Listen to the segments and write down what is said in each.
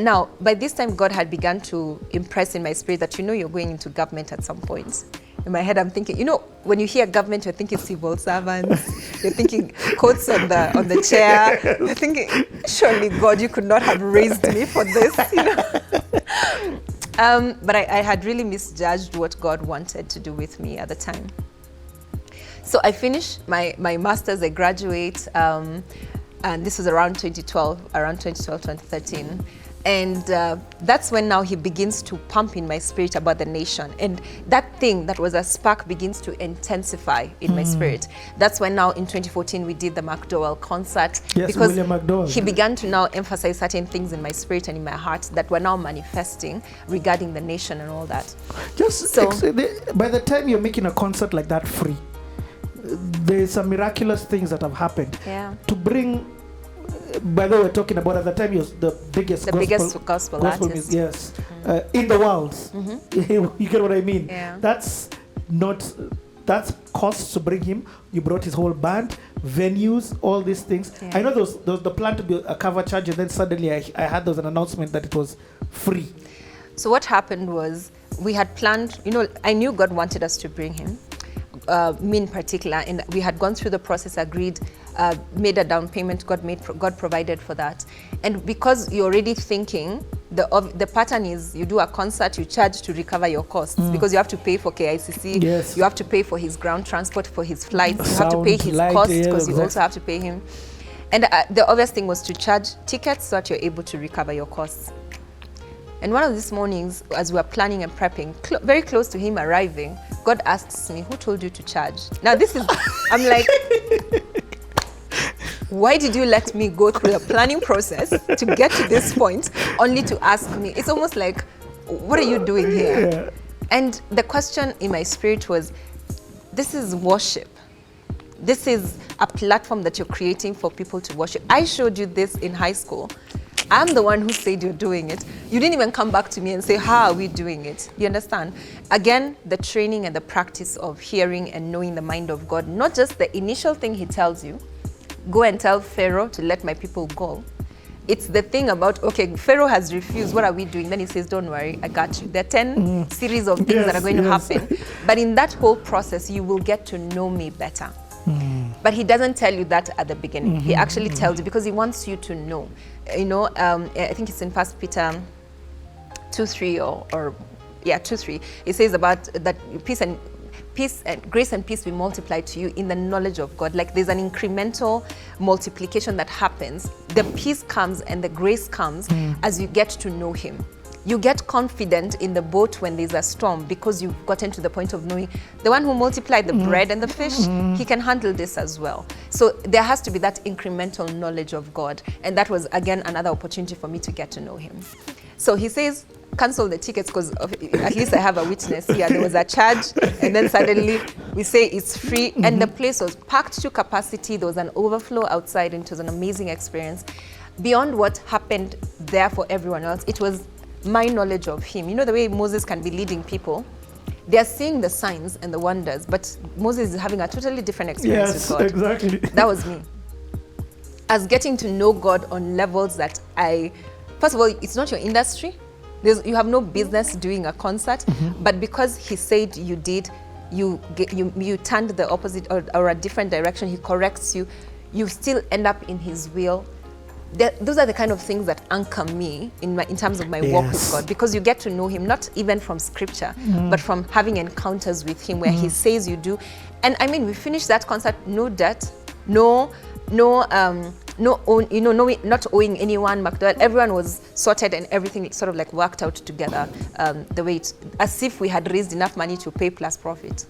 now, by this time, God had begun to impress in my spirit that, you're going into government at some point. In my head, I'm thinking, when you hear government, you're thinking civil servants. You're thinking coats on the chair. You're thinking, surely God, you could not have raised me for this. But I had really misjudged what God wanted to do with me at the time. So I finished my master's. I graduate, and this was around 2013. And that's when now he begins to pump in my spirit about the nation. And that thing that was a spark begins to intensify in my spirit. That's when now in 2014 we did the McDowell concert. Yes, because William McDowell. He began to now emphasize certain things in my spirit and in my heart that were now manifesting regarding the nation and all that. By the time you're making a concert like that free, there's some miraculous things that have happened. Yeah. To bring... By the way, we're talking about at the time, you're the biggest gospel artist. Yes, in the world. You get what I mean? Yeah. That's cost to bring him. You brought his whole band, venues, all these things. Yeah. I know there was the plan to be a cover charge, and then suddenly I had there was an announcement that it was free. So what happened was we had planned. I knew God wanted us to bring him. Me in particular, and we had gone through the process, agreed, made a down payment. God provided for that. And because you're already thinking, the pattern is you do a concert, you charge to recover your costs because you have to pay for KICC, yes. You have to pay for his ground transport, for his flights, you have to pay his costs because you also have to pay him. And the obvious thing was to charge tickets so that you're able to recover your costs. And one of these mornings, as we were planning and prepping, very close to him arriving, God asks me, who told you to charge? Now I'm like, why did you let me go through the planning process to get to this point only to ask me? It's almost like, what are you doing here? Yeah. And the question in my spirit was, this is worship. This is a platform that you're creating for people to worship. I showed you this in high school. I'm the one who said you're doing it. You didn't even come back to me and say, how are we doing it? You understand? Again, the training and the practice of hearing and knowing the mind of God, not just the initial thing he tells you, go and tell Pharaoh to let my people go. It's the thing about, okay, Pharaoh has refused, what are we doing? Then he says, don't worry, I got you. There are 10 series of things that are going to happen. But in that whole process, you will get to know me better. But he doesn't tell you that at the beginning. He actually tells you because he wants you to know. I think it's in 1 Peter 2:3 or 2:3. It says about that grace and peace be multiplied to you in the knowledge of God. Like there's an incremental multiplication that happens. The peace comes and the grace comes as you get to know him. You get confident in the boat when there's a storm because you've gotten to the point of knowing the one who multiplied the bread and the fish, he can handle this as well. So there has to be that incremental knowledge of God. And that was, again, another opportunity for me to get to know him. So he says, cancel the tickets because at least I have a witness here. There was a charge and then suddenly we say it's free and the place was packed to capacity. There was an overflow outside and it was an amazing experience. Beyond what happened there for everyone else, it was my knowledge of him. You know the way Moses can be leading people? They're seeing the signs and the wonders, but Moses is having a totally different experience with God. Yes, exactly. That was me. As getting to know God on levels that first of all, it's not your industry. You have no business doing a concert, but because he said you did, you turned the opposite or a different direction, he corrects you, you still end up in his will. Those are the kind of things that anchor me in terms of my walk with God, because you get to know him, not even from scripture, but from having encounters with him where he says you do. And I mean, we finished that concert, no debt, not owing anyone, McDowell. Everyone was sorted and everything sort of like worked out together the way as if we had raised enough money to pay plus profit.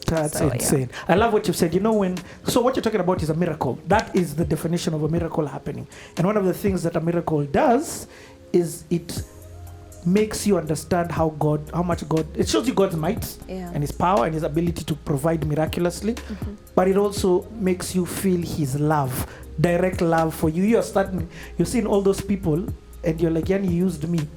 That's insane. Yeah. I love what you said. So what you're talking about is a miracle. That is the definition of a miracle happening. And one of the things that a miracle does is it makes you understand how much God, it shows you God's might and his power and his ability to provide miraculously. But it also makes you feel his love, direct love for you. You're seeing all those people and you're like, yeah, he used me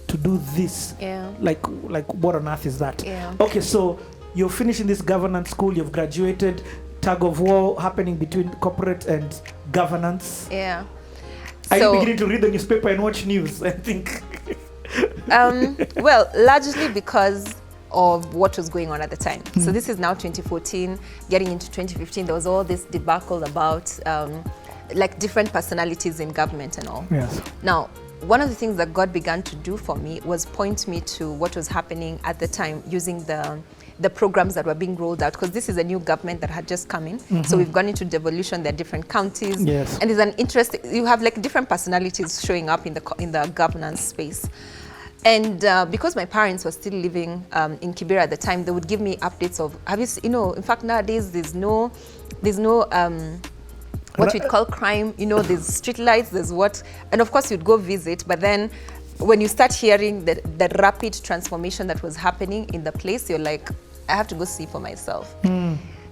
to do this. Yeah. Like what on earth is that? Yeah. Okay, so you're finishing this governance school, you've graduated, tug of war happening between corporate and governance. Yeah. Are you beginning to read the newspaper and watch news? I think. Well, largely because of what was going on at the time. So this is now 2014, getting into 2015. There was all this debacle about like different personalities in government and all. Yes. Now, one of the things that God began to do for me was point me to what was happening at the time using the programs that were being rolled out, because this is a new government that had just come in. So we've gone into devolution. There are different counties, Yes. and there's an interest. You have like different personalities showing up in the governance space. And because my parents were still living in Kibera at the time, they would give me updates of, have you seen, in fact, nowadays there's no what we'd call crime, there's street lights, there's what, and of course you'd go visit, but then when you start hearing the rapid transformation that was happening in the place, you're like, I have to go see for myself.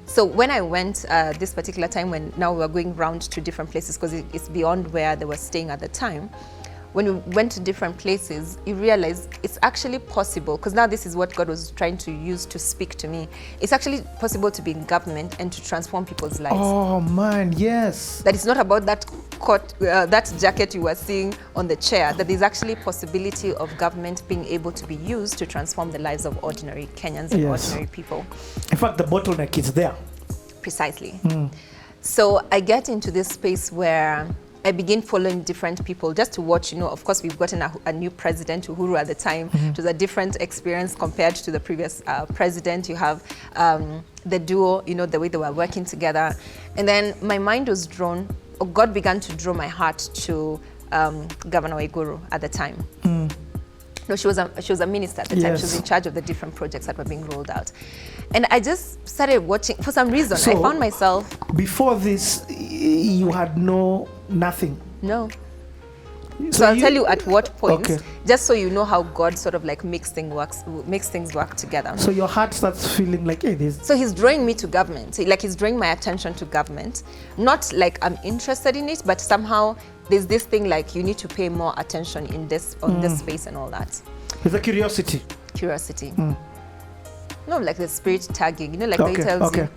So when I went this particular time, when now we were going round to different places, because it's beyond where they were staying at the time, when we went to different places, you realize it's actually possible, because now this is what God was trying to use to speak to me. It's actually possible to be in government and to transform people's lives. Oh man, yes. That it's not about that coat, that jacket you were seeing on the chair, that there's actually possibility of government being able to be used to transform the lives of ordinary Kenyans and Yes. ordinary people. In fact, the bottleneck is there. Precisely. So I get into this space where I begin following different people just to watch, of course we've gotten a new president, Uhuru at the time. It was a different experience compared to the previous president. You have the duo, the way they were working together. And then my mind was drawn, or God began to draw my heart to Governor Waiguru at the time. No, she was a minister at the time. Yes. She was in charge of the different projects that were being rolled out. And I just started watching, for some reason, So, I found myself... Before this, you had nothing. No. So I'll tell you at what point, Okay. just so you know how God sort of like makes things work together. So your heart starts feeling like, hey, this. So he's drawing me to government. He's drawing my attention to government. Not like I'm interested in it, but somehow there's this thing like you need to pay more attention on this space and all that. It's a curiosity. Curiosity. No, like the spirit tagging, like they tells you.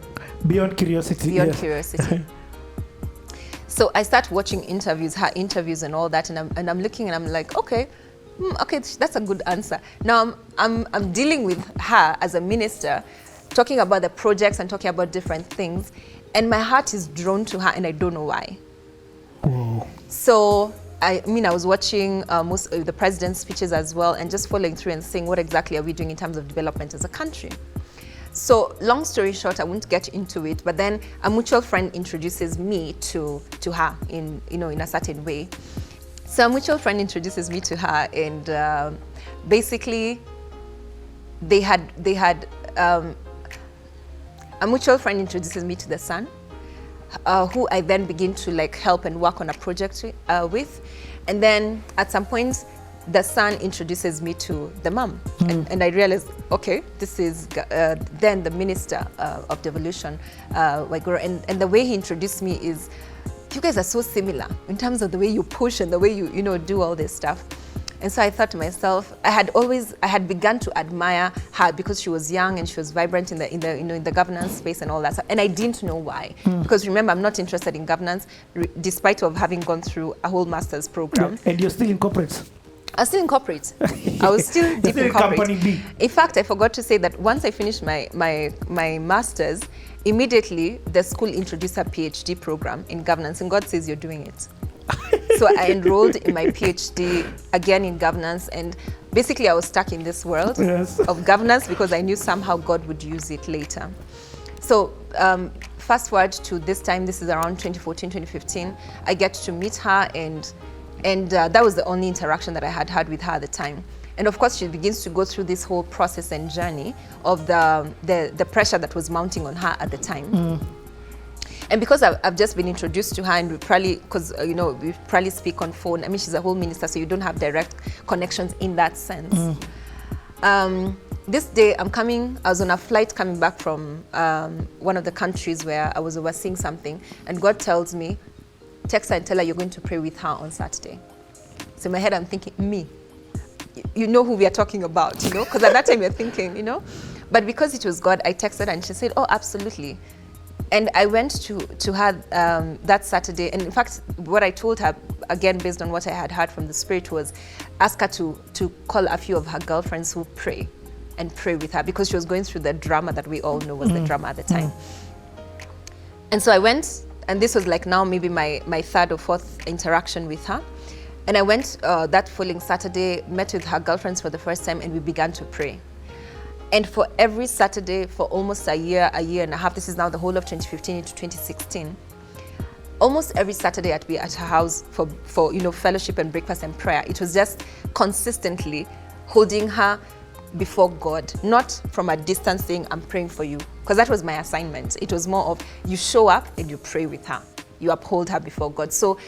Beyond curiosity. Beyond yes. curiosity. So I start watching her interviews and all that, and I'm looking and I'm like, okay, that's a good answer. Now I'm dealing with her as a minister, talking about the projects and talking about different things, and my heart is drawn to her, and I don't know why. Whoa. So I was watching most of the president's speeches as well, and just following through and saying, what exactly are we doing in terms of development as a country? So long story short, I won't get into it, but then a mutual friend introduces me to her in a certain way. So a mutual friend introduces me to her, and basically they had a mutual friend introduces me to the son, who I then begin to like help and work on a project with, and then at some point the son introduces me to the mom, and I realized, okay, this is then the minister of devolution, Waiguru, and the way he introduced me is, you guys are so similar in terms of the way you push and the way you do all this stuff. And so I thought to myself, I had begun to admire her because she was young and she was vibrant in the governance space and all that stuff. And I didn't know why, because remember, I'm not interested in governance, despite of having gone through a whole master's program. And you're still in corporate. I was still in corporate. I was still deep in corporate. Company B. In fact, I forgot to say that once I finished my master's, immediately the school introduced a PhD program in governance, and God says you're doing it. So I enrolled in my PhD again in governance, and basically I was stuck in this world of governance because I knew somehow God would use it later. So fast forward to this time, this is around 2014, 2015, I get to meet her, and that was the only interaction that I had had with her at the time. And of course, she begins to go through this whole process and journey of the pressure that was mounting on her at the time. And because I've just been introduced to her, and we probably speak on phone. I mean, she's a whole minister, so you don't have direct connections in that sense. This day, I was on a flight coming back from one of the countries where I was overseeing something, and God tells me, text her and tell her you're going to pray with her on Saturday. So in my head, I'm thinking, me. You know who we are talking about, because at that time you're thinking, But because it was God, I texted her and she said, oh, absolutely. And I went to her that Saturday, and in fact, what I told her, again, based on what I had heard from the Spirit, was ask her to call a few of her girlfriends who pray and pray with her, because she was going through the drama that we all know was the drama at the time. And so I went, and this was like now maybe my third or fourth interaction with her. And I went that following Saturday, met with her girlfriends for the first time, and we began to pray. And for every Saturday, for almost a year and a half, this is now the whole of 2015 into 2016, almost every Saturday I'd be at her house for fellowship and breakfast and prayer. It was just consistently holding her before God, not from a distance saying, I'm praying for you, because that was my assignment. It was more of, you show up and you pray with her. You uphold her before God. So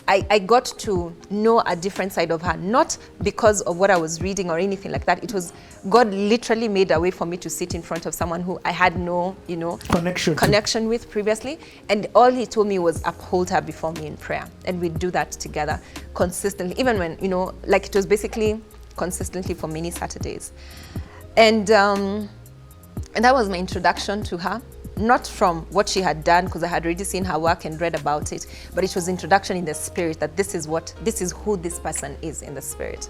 I got to know a different side of her, not because of what I was reading or anything like that. It was God literally made a way for me to sit in front of someone who I had no, connection with previously. And all he told me was uphold her before me in prayer. And we do that together consistently, even when, like it was basically consistently for many Saturdays. And that was my introduction to her. Not from what she had done, because I had already seen her work and read about it, but it was introduction in the Spirit, that this is who this person is in the Spirit.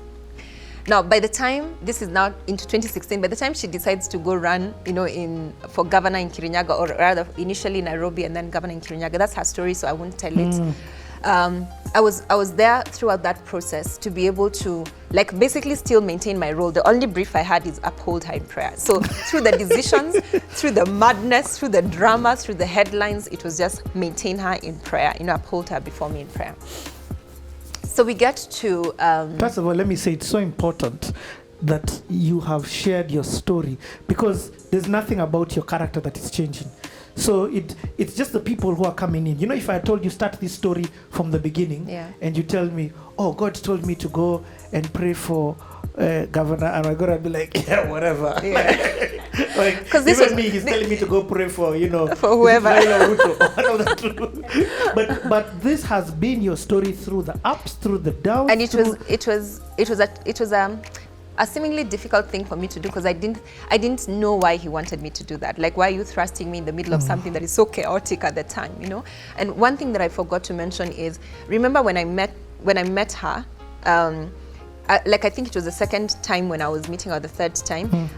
Now, by the time, this is now into 2016, by the time she decides to go run, for governor in Kirinyaga, or rather initially Nairobi and then governor in Kirinyaga, that's her story, so I won't tell it. I was there throughout that process to be able to basically still maintain my role. The only brief I had is uphold her in prayer. So through the decisions, through the madness, through the drama, through the headlines, it was just maintain her in prayer, uphold her before me in prayer. So we get to... First of all, let me say it's so important that you have shared your story, because there's nothing about your character that is changing. So it's just the people who are coming in. If I told you start this story from the beginning, and you tell me, oh, God told me to go and pray for governor, and I'm gonna be like, yeah, whatever. Because this was me, he's telling me to go pray for for whoever. But this has been your story through the ups, through the downs, and it was a seemingly difficult thing for me to do, because I didn't know why he wanted me to do that. Like, why are you thrusting me in the middle of something that is so chaotic at the time, And one thing that I forgot to mention is, remember when I met her, I think it was the second time when I was meeting her, the third time,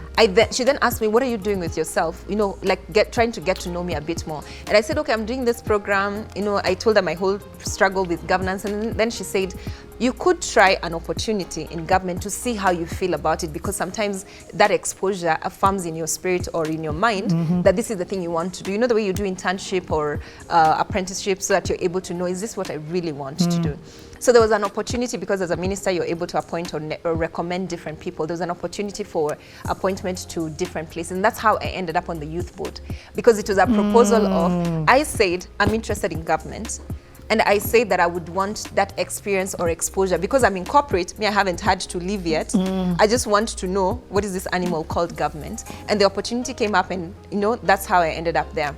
she then asked me, what are you doing with yourself? Trying to get to know me a bit more. And I said, okay, I'm doing this program. I told her my whole struggle with governance. And then she said, you could try an opportunity in government to see how you feel about it, because sometimes that exposure affirms in your spirit or in your mind that this is the thing you want to do. The way you do internship or apprenticeship, so that you're able to know, is this what I really want to do? So there was an opportunity, because as a minister, you're able to appoint or recommend different people. There was an opportunity for appointment to different places. And that's how I ended up on the youth board, because it was a proposal of, I said, I'm interested in government. And I say that I would want that experience or exposure, because I'm in corporate, I haven't had to leave yet. I just want to know, what is this animal called government? And the opportunity came up, and that's how I ended up there.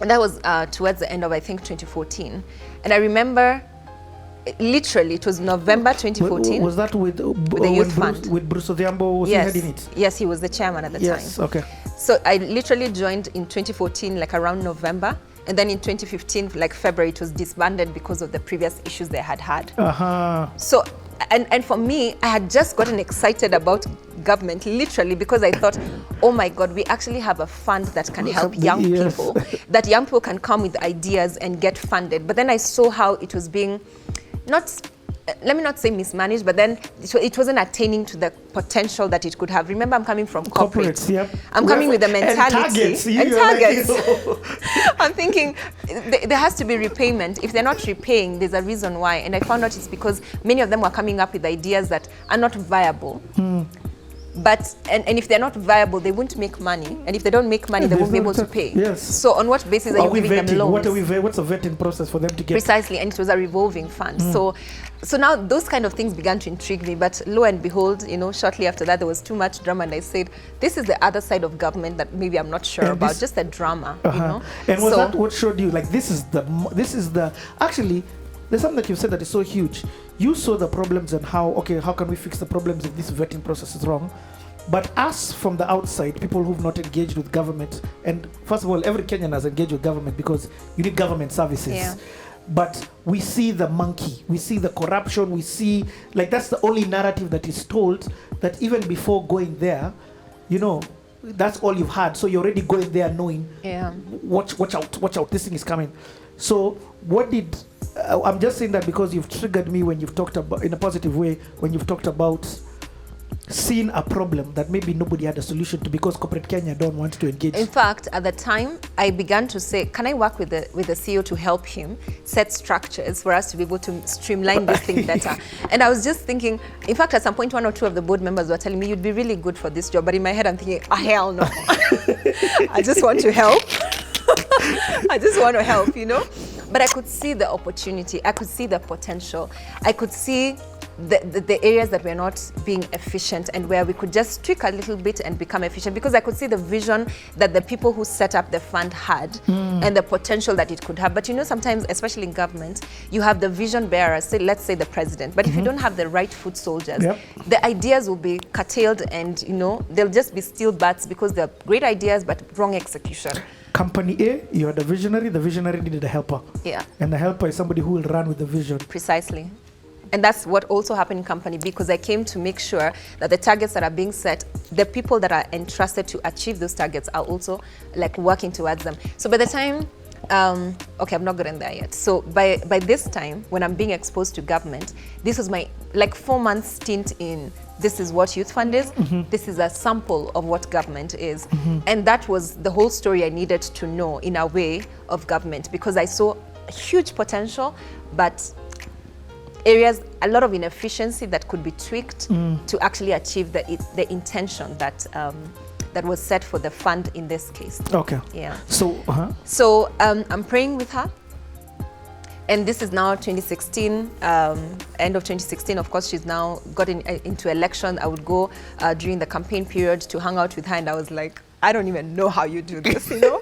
And that was towards the end of, I think, 2014. And I remember, literally, it was November 2014. Was that with the youth fund? With Bruce Odhiambo, was he heading it? Yes, he was the chairman at the time. Yes, okay. So I literally joined in 2014, around November. And then in 2015, February, it was disbanded because of the previous issues they had had. So, and for me, I had just gotten excited about government, literally, because I thought, oh my God, we actually have a fund that can help young people, that young people can come with ideas and get funded. But then I saw how it was being, let me not say mismanaged, but then it wasn't attaining to the potential that it could have. Remember, I'm coming from corporate. Yep. I'm coming with the mentality. And targets. I'm thinking there has to be repayment. If they're not repaying, there's a reason why. And I found out it's because many of them were coming up with ideas that are not viable. But and if they're not viable, they won't make money. And if they don't make money, they won't be able to pay. Yes. So on what basis are you giving them loans? What's the vetting process for them to get? Precisely, and it was a revolving fund. So now those kind of things began to intrigue me. But lo and behold, shortly after that, there was too much drama, and I said, this is the other side of government that maybe I'm not sure about, just the drama, And was that what showed you, this is the actually, there's something that you said that is so huge. You saw the problems and how can we fix the problems if this vetting process is wrong? But us from the outside, people who've not engaged with government, and first of all, every Kenyan has engaged with government because you need government services. but we see the monkey, we see the corruption, we see, like, that's the only narrative that is told, that even before going there, you know, that's all you've had. So you're already going there knowing, watch out, this thing is coming. So what did, I'm just saying that because you've triggered me when you've talked about, in a positive way, when you've talked about seeing a problem that maybe nobody had a solution to because corporate Kenya don't want to engage. In fact, at the time, I began to say, can I work with the CEO to help him set structures for us to be able to streamline this thing better? And I was just thinking, in fact, at some point, 1 or 2 of the board members were telling me, you'd be really good for this job. But in my head, I'm thinking, hell no. I just want to help. I just want to help, you know? But I could see the opportunity. I could see the potential. I could see the areas that we're not being efficient and where we could just tweak a little bit and become efficient, because I could see the vision that the people who set up the fund had and the potential that it could have. But you know, sometimes, especially in government, you have the vision bearers, say, let's say the president, but if you don't have the right foot soldiers, the ideas will be curtailed and, you know, they'll just be steel butts because they're great ideas but wrong execution. Company A, you're the visionary needed a helper. Yeah. And the helper is somebody who will run with the vision. Precisely. And that's what also happened in Company B, because I came to make sure that the targets that are being set, the people that are entrusted to achieve those targets are also like working towards them. So by the time, okay, I'm not getting there yet. So by this time, when I'm being exposed to government, this was my like 4-month stint in this is what Youth Fund is, this is a sample of what government is. And that was the whole story I needed to know in a way of government, because I saw huge potential, but areas, a lot of inefficiency that could be tweaked to actually achieve the intention that that was set for the fund in this case. Okay. Yeah. So, So I'm praying with her. And this is now 2016, end of 2016. Of course, she's now got into election. I would go during the campaign period to hang out with her, and I was like, I don't even know how you do this, you know?